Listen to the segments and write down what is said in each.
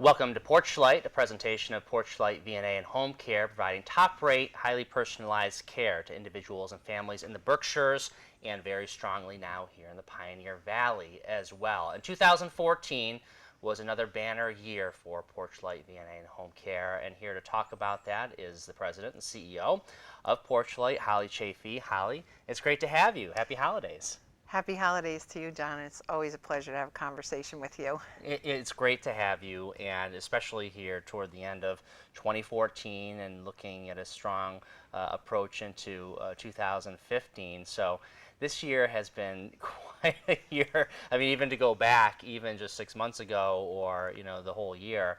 Welcome to Porchlight, a presentation of Porchlight VNA and Home Care, providing top-rate, highly personalized care to individuals and families in the Berkshires and very strongly now here in the Pioneer Valley as well. And 2014 was another banner year for Porchlight VNA and Home Care, and here to talk about that is the president and CEO of Porchlight, Holly Chafee. Holly, it's great to have you. Happy holidays. Happy holidays to you, John. It's always a pleasure to have a conversation with you. It's great to have you, and especially here toward the end of 2014 and looking at a strong approach into 2015. So this year has been quite a year. I mean, even to go back, even just 6 months ago, or the whole year,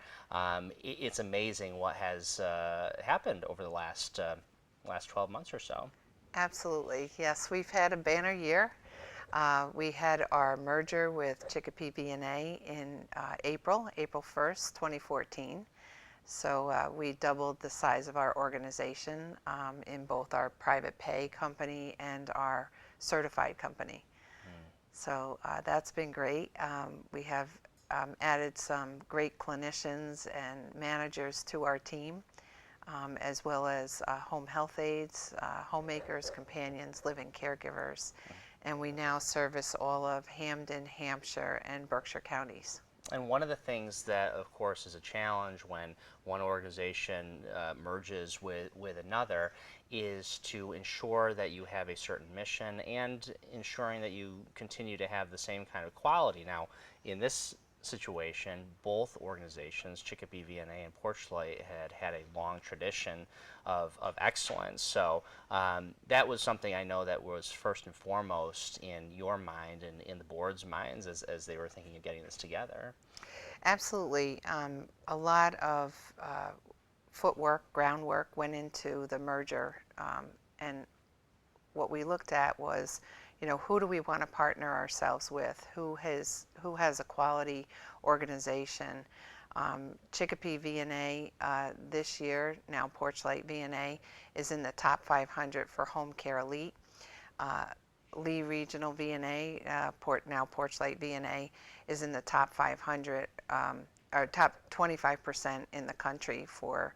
it's amazing what has happened over the last 12 months or so. Absolutely. Yes, we've had a banner year. We had our merger with Chicopee VNA in April 1st, 2014. So we doubled the size of our organization in both our private pay company and our certified company. So that's been great. We have added some great clinicians and managers to our team, as well as home health aides, homemakers, companions, live-in caregivers. And we now service all of Hampden, Hampshire, and Berkshire counties. And one of the things that, of course, is a challenge when one organization merges with another is to ensure that you have a certain mission and ensuring that you continue to have the same kind of quality. Now, in this situation, both organizations, Chicopee VNA and Porchlight, had a long tradition of excellence. So that was something I know that was first and foremost in your mind and in the board's minds as they were thinking of getting this together. Absolutely. A lot of footwork, groundwork went into the merger, and what we looked at was, who do we want to partner ourselves with? Who has a quality organization? Chicopee VNA this year, now Porchlight VNA, is in the top 500 for Home Care Elite. Lee Regional VNA, now Porchlight VNA, is in the top 500, or top 25% in the country for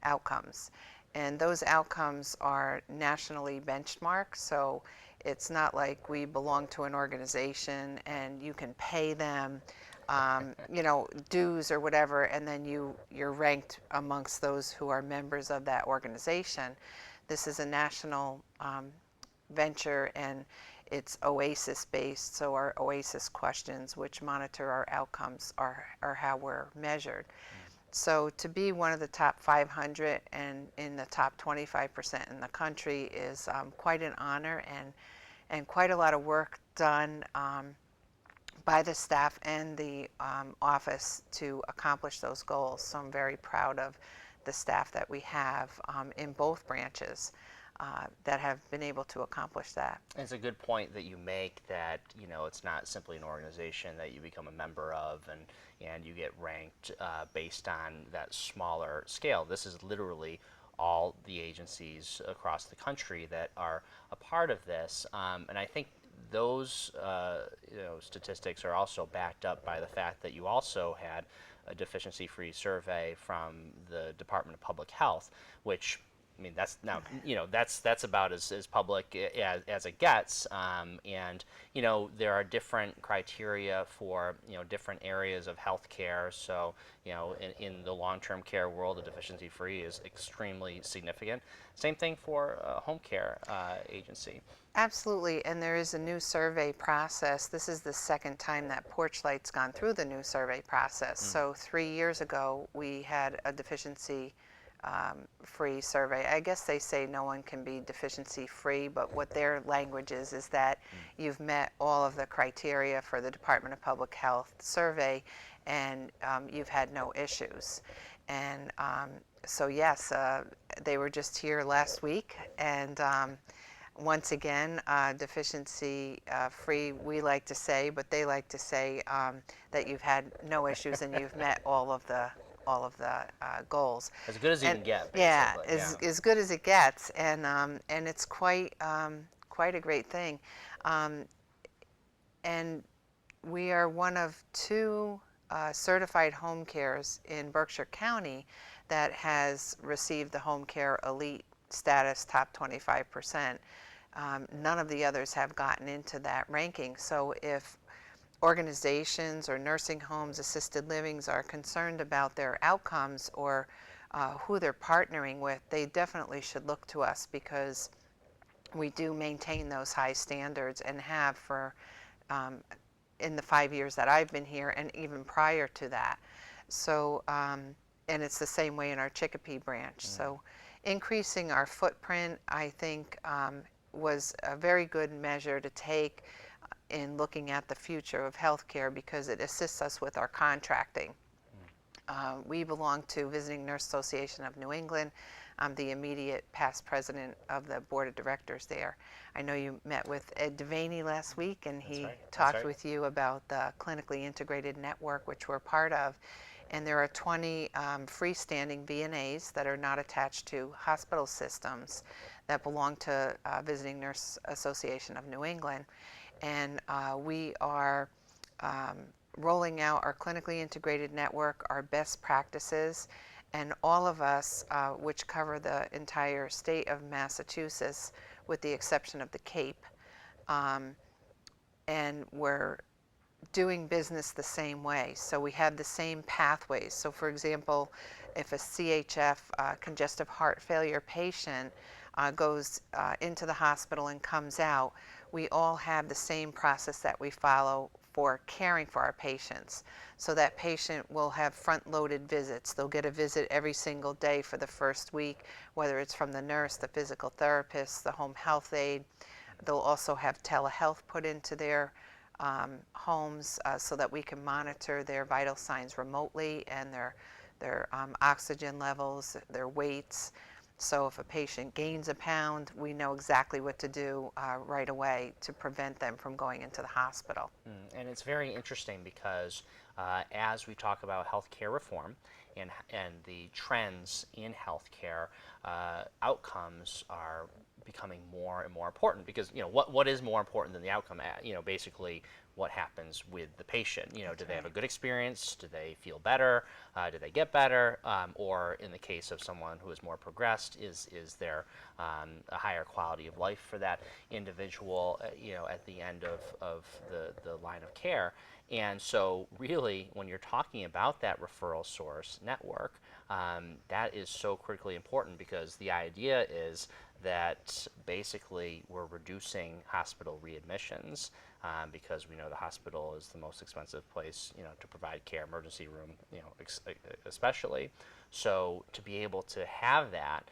outcomes. And those outcomes are nationally benchmarked, so it's not like we belong to an organization and you can pay them dues or whatever, and then you're ranked amongst those who are members of that organization. This is a national venture, and it's OASIS based, so our OASIS questions, which monitor our outcomes, are how we're measured. So to be one of the top 500 and in the top 25% in the country is quite an honor, and quite a lot of work done by the staff and the office to accomplish those goals. So I'm very proud of the staff that we have in both branches that have been able to accomplish that. It's a good point that you make that it's not simply an organization that you become a member of and you get ranked based on that smaller scale. This is literally all the agencies across the country that are a part of this, and I think those statistics are also backed up by the fact that you also had a deficiency-free survey from the Department of Public Health, which, I mean, that's now, that's about as public as it gets, and there are different criteria for different areas of healthcare. So in the long-term care world, the deficiency-free is extremely significant. Same thing for a home care agency. Absolutely, and there is a new survey process. This is the second time that Porchlight's gone through the new survey process. So 3 years ago, we had a deficiency free survey. I guess they say no one can be deficiency free, but what their language is that you've met all of the criteria for the Department of Public Health survey, and you've had no issues. And so yes, they were just here last week, and once again, deficiency free, we like to say, but they like to say that you've had no issues and you've met all of the goals. As good as you can get, basically. Yeah, as good as it gets, and it's quite a great thing. And we are one of two certified home cares in Berkshire County that has received the Home Care Elite status, top 25%. None of the others have gotten into that ranking. So if organizations or nursing homes, assisted livings are concerned about their outcomes or who they're partnering with, they definitely should look to us because we do maintain those high standards and have for in the 5 years that I've been here and even prior to that. So, and it's the same way in our Chicopee branch. So increasing our footprint, I think, was a very good measure to take in looking at the future of healthcare because it assists us with our contracting. We belong to Visiting Nurse Association of New England. I'm the immediate past president of the board of directors there. I know you met with Ed Devaney last week, and he talked with you about the clinically integrated network, which we're part of. And there are 20 freestanding VNAs that are not attached to hospital systems that belong to Visiting Nurse Association of New England. And we are rolling out our clinically integrated network, our best practices, and all of us, which cover the entire state of Massachusetts, with the exception of the Cape, and we're doing business the same way. So we have the same pathways. So for example, if a CHF, congestive heart failure patient goes into the hospital and comes out, we all have the same process that we follow for caring for our patients. So that patient will have front-loaded visits. They'll get a visit every single day for the first week, whether it's from the nurse, the physical therapist, the home health aide. They'll also have telehealth put into their homes so that we can monitor their vital signs remotely and their oxygen levels, their weights. So if a patient gains a pound, we know exactly what to do right away to prevent them from going into the hospital. And it's very interesting because as we talk about healthcare reform and the trends in healthcare, outcomes are becoming more and more important because what is more important than the outcome? Basically what happens with the patient. Do they have a good experience? Do they feel better? Do they get better? Or in the case of someone who is more progressed, is there a higher quality of life for that individual? At the end of the line of care. And so really, when you're talking about that referral source network, that is so critically important because the idea is that basically we're reducing hospital readmissions because we know the hospital is the most expensive place, to provide care, emergency room, especially. So to be able to have that,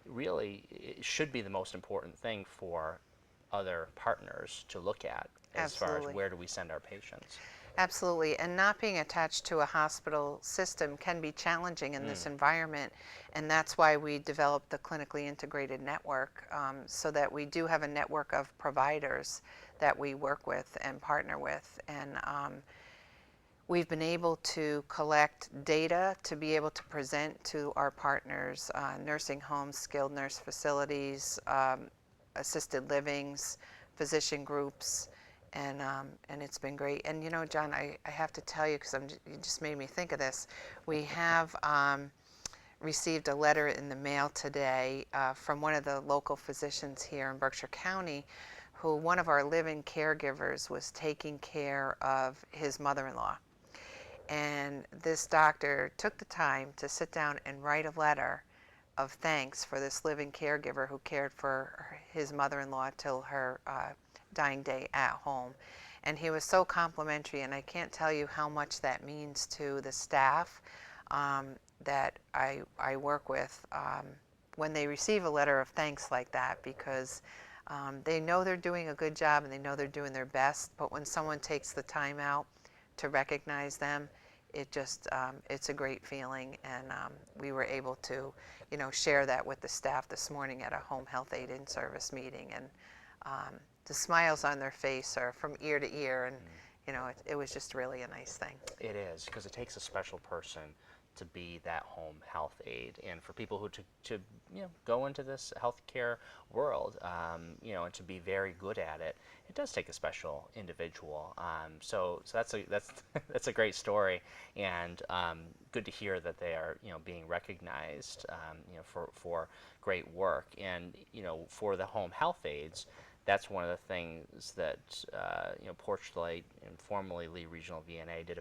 really, it should be the most important thing for other partners to look at as far as where do we send our patients. Absolutely, and not being attached to a hospital system can be challenging in this environment, and that's why we developed the clinically integrated network, so that we do have a network of providers that we work with and partner with, and we've been able to collect data to be able to present to our partners, nursing homes, skilled nurse facilities, assisted livings, physician groups, and it's been great. And John, I have to tell you, because you just made me think of this. We have received a letter in the mail today from one of the local physicians here in Berkshire County, who one of our live-in caregivers was taking care of his mother-in-law. And this doctor took the time to sit down and write a letter of thanks for this live-in caregiver who cared for his mother-in-law till her dying day at home. And he was so complimentary, and I can't tell you how much that means to the staff that I work with when they receive a letter of thanks like that, because they know they're doing a good job and they know they're doing their best, but when someone takes the time out to recognize them, it just it's a great feeling. And we were able to share that with the staff this morning at a home health aid in-service meeting, and the smiles on their face are from ear to ear, and it was just really a nice thing. It is, because it takes a special person to be that home health aide, and for people who to go into this healthcare world, and to be very good at it, it does take a special individual. So that's that's a great story, and good to hear that they are being recognized for great work, and for the home health aides. That's one of the things that Porchlight and formerly Lee Regional VNA did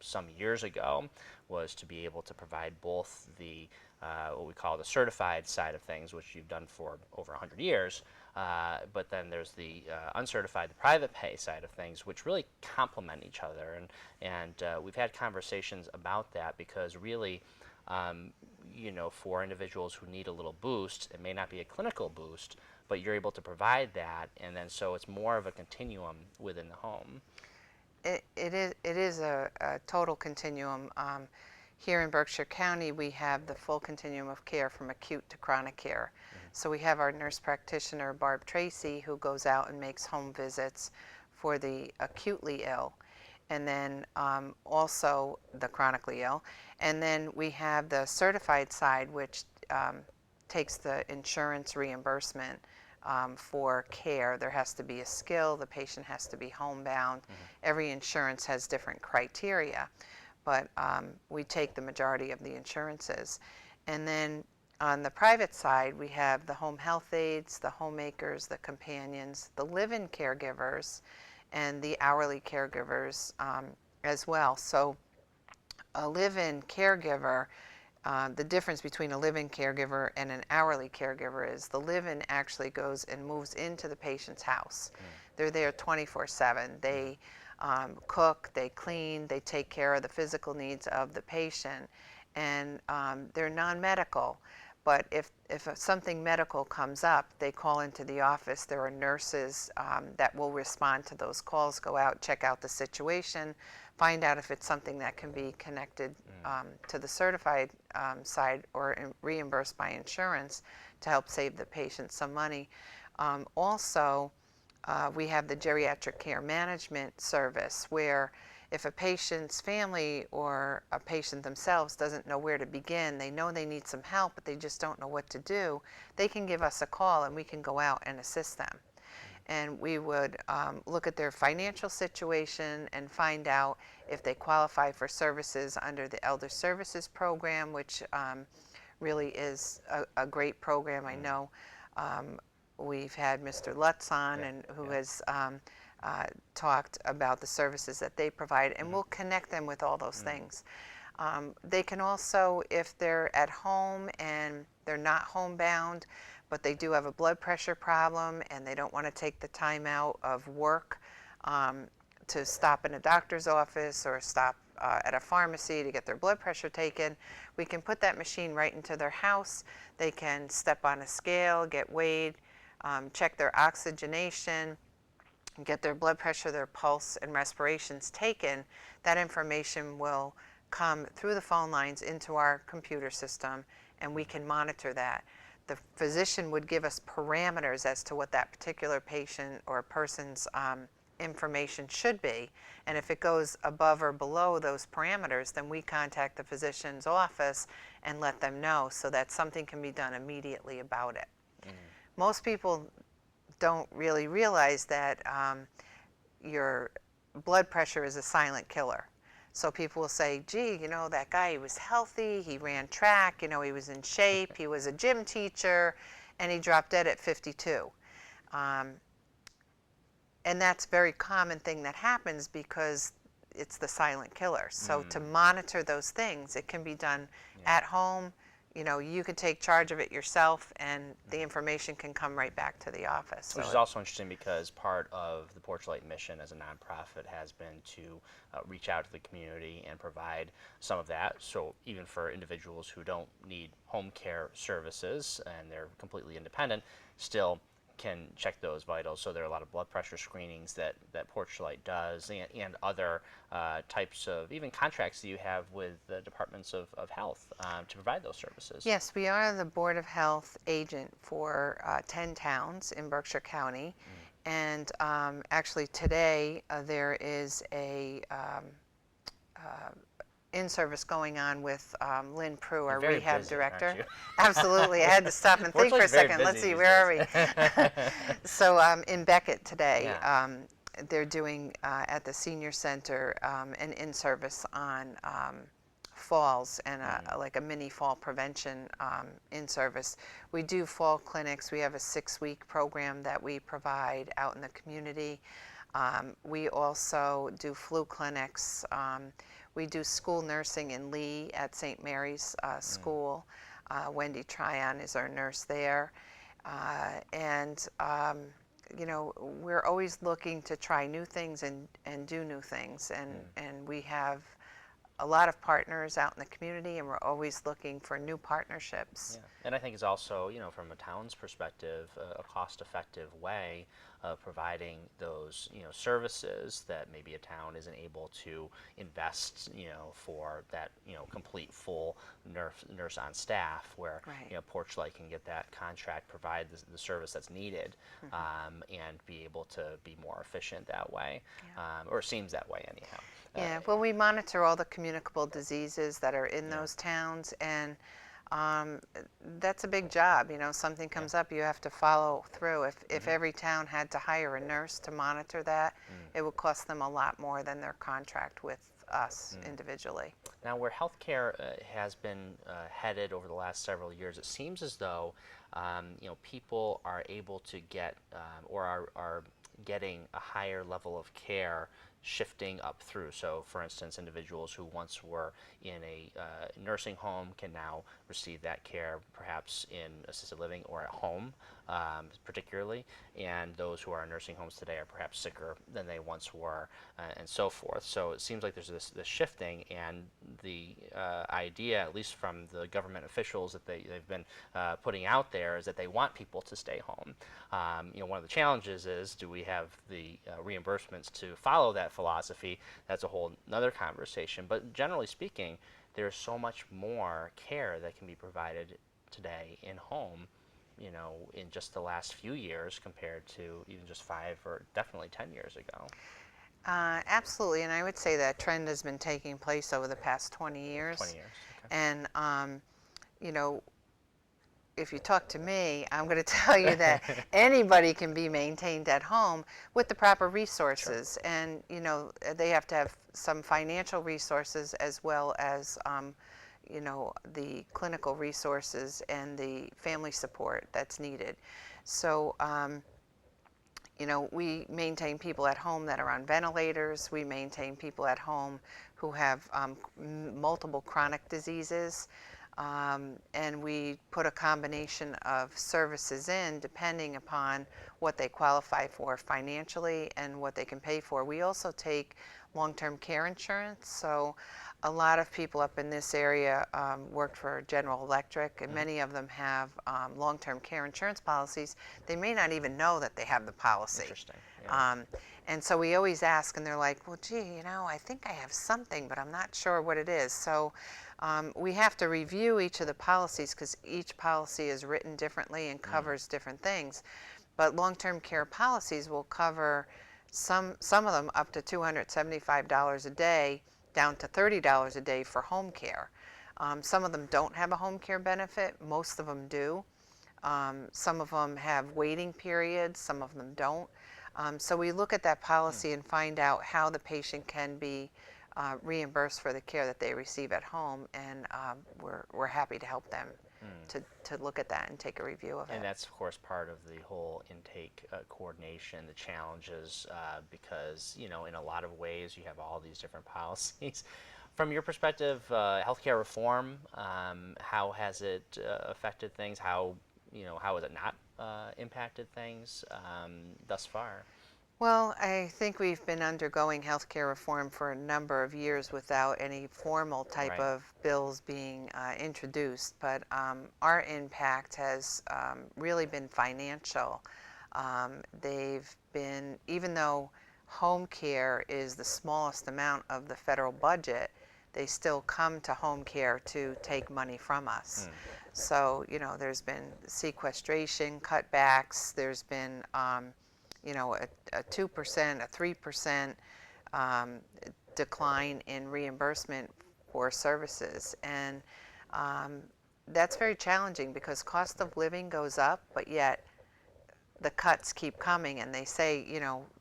some years ago, was to be able to provide both the what we call the certified side of things, which you've done for over 100 years, but then there's the uncertified, the private pay side of things, which really complement each other. And we've had conversations about that, because really, for individuals who need a little boost, it may not be a clinical boost, but you're able to provide that, and then so it's more of a continuum within the home. It is a total continuum. Here in Berkshire County, we have the full continuum of care from acute to chronic care. So we have our nurse practitioner, Barb Tracy, who goes out and makes home visits for the acutely ill, and then also the chronically ill. And then we have the certified side, which takes the insurance reimbursement for care. There has to be a skill, the patient has to be homebound. Every insurance has different criteria, but we take the majority of the insurances. And then on the private side, we have the home health aides, the homemakers, the companions, the live-in caregivers, and the hourly caregivers as well. So a live-in caregiver, the difference between a live-in caregiver and an hourly caregiver is the live-in actually goes and moves into the patient's house. They're there 24/7. They cook, they clean, they take care of the physical needs of the patient, and they're non-medical. But if something medical comes up, they call into the office. There are nurses that will respond to those calls, go out, check out the situation, find out if it's something that can be connected to the certified side or reimbursed by insurance to help save the patient some money. Also, we have the geriatric care management service, where if a patient's family or a patient themselves doesn't know where to begin, they know they need some help, but they just don't know what to do, they can give us a call and we can go out and assist them. And we would look at their financial situation and find out if they qualify for services under the Elder Services Program, which really is a great program. I know we've had Mr. Lutz on, and who has talked about the services that they provide, and we'll connect them with all those things. They can also, if they're at home and they're not homebound, but they do have a blood pressure problem and they don't want to take the time out of work to stop in a doctor's office or stop at a pharmacy to get their blood pressure taken, we can put that machine right into their house. They can step on a scale, get weighed, check their oxygenation, get their blood pressure, their pulse, and respirations taken. That information will come through the phone lines into our computer system, and we can monitor that. The physician would give us parameters as to what that particular patient or person's information should be, and if it goes above or below those parameters, then we contact the physician's office and let them know so that something can be done immediately about it. Most people don't really realize that your blood pressure is a silent killer. So people will say, gee, that guy, he was healthy, he ran track, he was in shape, he was a gym teacher, and he dropped dead at 52. And that's a very common thing that happens because it's the silent killer. So to monitor those things, it can be done at home. You could take charge of it yourself, and the information can come right back to the office. Which is also interesting, because part of the Porchlight mission as a nonprofit has been to reach out to the community and provide some of that. So even for individuals who don't need home care services and they're completely independent, still can check those vitals. So there are a lot of blood pressure screenings that Porchlight does, and other types of even contracts that you have with the departments of health to provide those services. Yes, we are the Board of Health agent for 10 towns in Berkshire County. And actually today there is a in-service going on with Lynn Prue, our very rehab busy, aren't director. you? Absolutely. I had to stop and think for a Fortunately, very second. Let's busy see, these where are we? days. So in Beckett today, Yeah. they're doing at the senior center an in-service on falls and like a mini fall prevention in-service. We do fall clinics. We have a 6-week program that we provide out in the community. We also do flu clinics. We do school nursing in Lee at St. Mary's School. Wendy Tryon is our nurse there. And you know, we're always looking to try new things and do new things. And we have a lot of partners out in the community, and we're always looking for new partnerships. Yeah. And I think it's also, you know, from a town's perspective, a cost-effective way of providing those, you know, services that maybe a town isn't able to invest, you know, for that, you know, complete full nurse on staff, where, Right. you know, Porchlight can get that contract, provide the service that's needed, and be able to be more efficient that way, or it seems that way anyhow. Yeah, well, we monitor all the communicable diseases that are in those towns, and that's a big job. You know, something comes up, you have to follow through. If every town had to hire a nurse to monitor that, it would cost them a lot more than their contract with us individually. Now, where healthcare has been headed over the last several years, it seems as though you know, people are able to get or are getting a higher level of care shifting up through. So, for instance, individuals who once were in a nursing home can now receive that care perhaps in assisted living or at home, particularly. And those who are in nursing homes today are perhaps sicker than they once were, and so forth. So it seems like there's this shifting, and the idea, at least from the government officials that they've been putting out there, is that they want people to stay home. You know, one of the challenges is, do we have the reimbursements to follow that philosophy? That's a whole another conversation. But generally speaking, there's so much more care that can be provided today in home, you know, in just the last few years compared to even just 5 or definitely 10 years ago. Absolutely, and I would say that trend has been taking place over the past 20 years. 20 years. Okay. And, you know, if you talk to me, I'm going to tell you that anybody can be maintained at home with the proper resources. Sure. And, you know, they have to have some financial resources as well as, you know, the clinical resources and the family support that's needed. So, you know, we maintain people at home that are on ventilators. We maintain people at home who have multiple chronic diseases. And we put a combination of services in depending upon what they qualify for financially and what they can pay for. We also take long-term care insurance. So a lot of people up in this area work for General Electric, and many of them have long-term care insurance policies. They may not even know that they have the policy. Interesting. Yeah. And so we always ask, and they're like, well, gee, you know, I think I have something, but I'm not sure what it is. So we have to review each of the policies because each policy is written differently and covers different things. But long-term care policies will cover some of them up to $275 a day, down to $30 a day for home care. Some of them don't have a home care benefit. Most of them do. Some of them have waiting periods. Some of them don't. So we look at that policy and find out how the patient can be reimbursed for the care that they receive at home, and we're happy to help them to look at that and take a review of it. And that's, of course, part of the whole intake coordination, the challenges, because, you know, in a lot of ways you have all these different policies. From your perspective, healthcare reform, how has it affected things? How has it not impacted things thus far? Well, I think we've been undergoing healthcare reform for a number of years without any formal type Right. of bills being introduced, but our impact has really been financial. They've been, even though home care is the smallest amount of the federal budget, they still come to home care to take money from us. So, you know, there's been sequestration cutbacks, there's been you know, a 2%, a 3% decline in reimbursement poor services. And that's very challenging because cost of living goes up, but yet the cuts keep coming, and they say,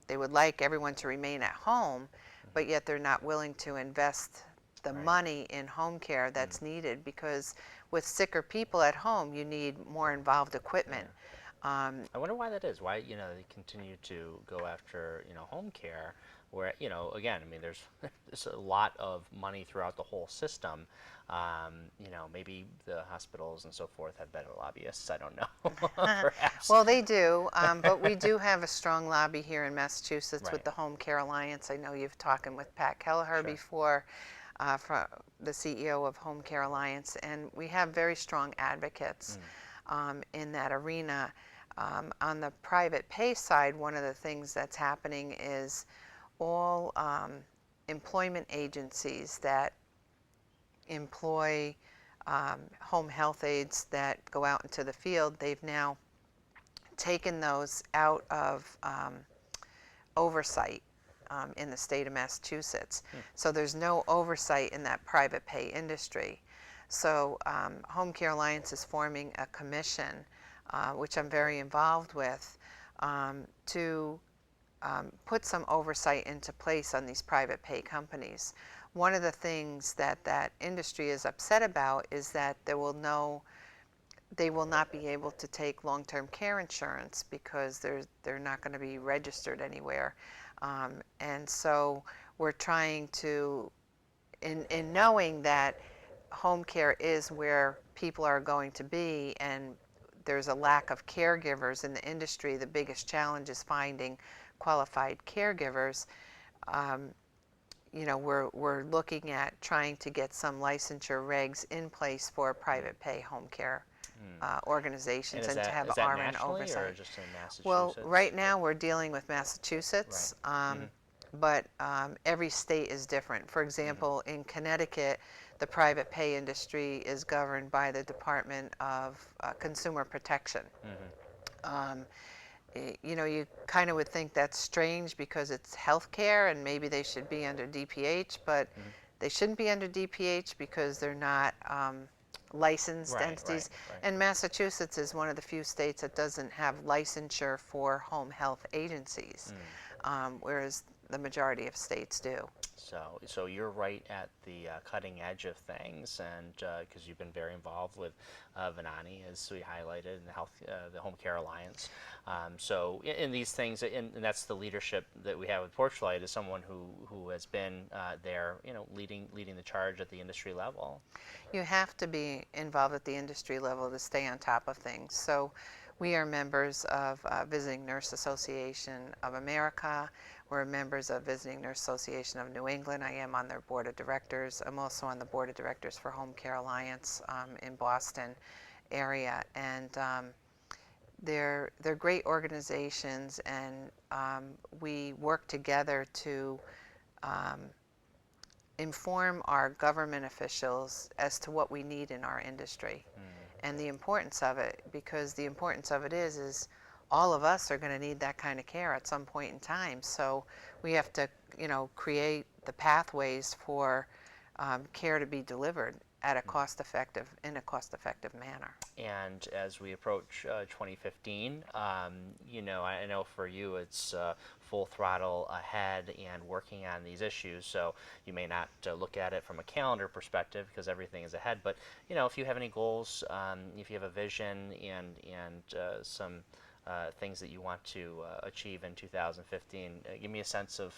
they would like everyone to remain at home, but yet they're not willing to invest the Right. money in home care that's needed, because with sicker people at home, you need more involved equipment. I wonder why that is. Why they continue to go after home care, where again, I mean, there's a lot of money throughout the whole system. Maybe the hospitals and so forth have better lobbyists. I don't know, perhaps. Well, they do, but we do have a strong lobby here in Massachusetts with Right. the Home Care Alliance. I know you've talking with Pat Kelleher Sure. before, the CEO of Home Care Alliance, and we have very strong advocates in that arena. On the private pay side, one of the things that's happening is all employment agencies that employ home health aides that go out into the field, they've now taken those out of oversight in the state of Massachusetts. So there's no oversight in that private pay industry. So Home Care Alliance is forming a commission, which I'm very involved with, to put some oversight into place on these private pay companies. One of the things that that industry is upset about is that they will not be able to take long-term care insurance because they're not going to be registered anywhere. And so we're trying to, in knowing that home care is where people are going to be, and there's a lack of caregivers in the industry, the biggest challenge is finding qualified caregivers. We're looking at trying to get some licensure regs in place for private pay home care organizations, and to have is that RN nationally or oversight. just in Massachusetts? Well, right now we're dealing with Massachusetts, but every state is different. For example, in Connecticut, the private pay industry is governed by the Department of Consumer Protection. You kind of would think that's strange because it's healthcare and maybe they should be under DPH, but they shouldn't be under DPH because they're not licensed entities. Right. And Massachusetts is one of the few states that doesn't have licensure for home health agencies, whereas the majority of states do. So you're right at the cutting edge of things, and because you've been very involved with Venani, as we highlighted, in the Home Care Alliance. So in these things, and that's the leadership that we have with Porchlight, is someone who has been there, leading the charge at the industry level. You have to be involved at the industry level to stay on top of things. So we are members of Visiting Nurse Association of America. We're members of Visiting Nurse Association of New England. I am on their board of directors. I'm also on the board of directors for Home Care Alliance in Boston area. And they're great organizations, and we work together to inform our government officials as to what we need in our industry and the importance of it, because the importance of it is all of us are going to need that kind of care at some point in time. So we have to, create the pathways for care to be delivered at a cost-effective manner. And as we approach 2015, I know for you it's full throttle ahead and working on these issues. So you may not look at it from a calendar perspective because everything is ahead. But if you have any goals, if you have a vision and some things that you want to achieve in 2015, give me a sense of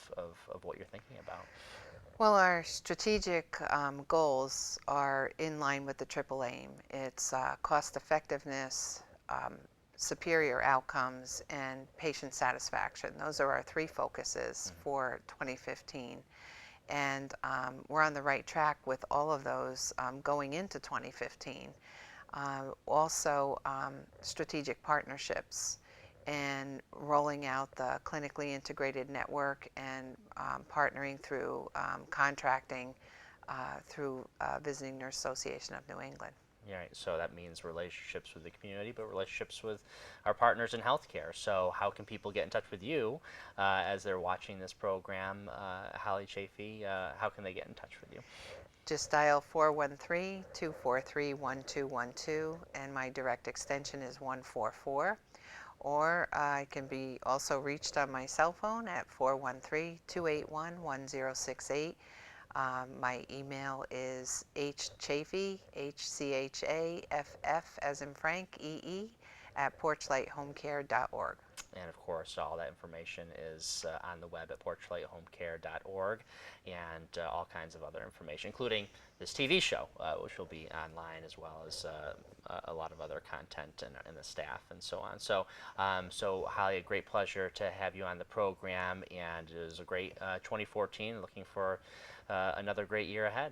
what you're thinking about. Well, our strategic goals are in line with the triple aim. It's cost effectiveness, superior outcomes, and patient satisfaction. Those are our three focuses for 2015. And we're on the right track with all of those going into 2015. Also, strategic partnerships and rolling out the clinically integrated network and partnering through contracting through Visiting Nurse Association of New England. Yeah, right. So that means relationships with the community, but relationships with our partners in healthcare. So how can people get in touch with you as they're watching this program? Holly Chafee, how can they get in touch with you? Just dial 413-243-1212, and my direct extension is 144. Or I can be also reached on my cell phone at 413-281-1068. My email is hchaffee, Hchaff as in Frank, at porchlighthomecare.org. And of course, all that information is on the web at porchlighthomecare.org, and all kinds of other information, including this TV show, which will be online, as well as a lot of other content and the staff and so on. So, Holly, a great pleasure to have you on the program, and it was a great 2014. Looking for another great year ahead.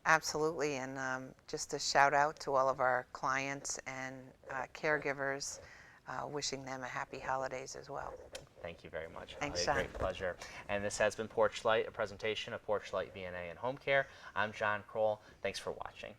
Absolutely, and just a shout out to all of our clients and caregivers, wishing them a happy holidays as well. Thank you very much, Holly. Thanks, A John. great pleasure. And this has been Porch Light, a presentation of Porch Light VNA and Home Care. I'm John Kroll. Thanks for watching.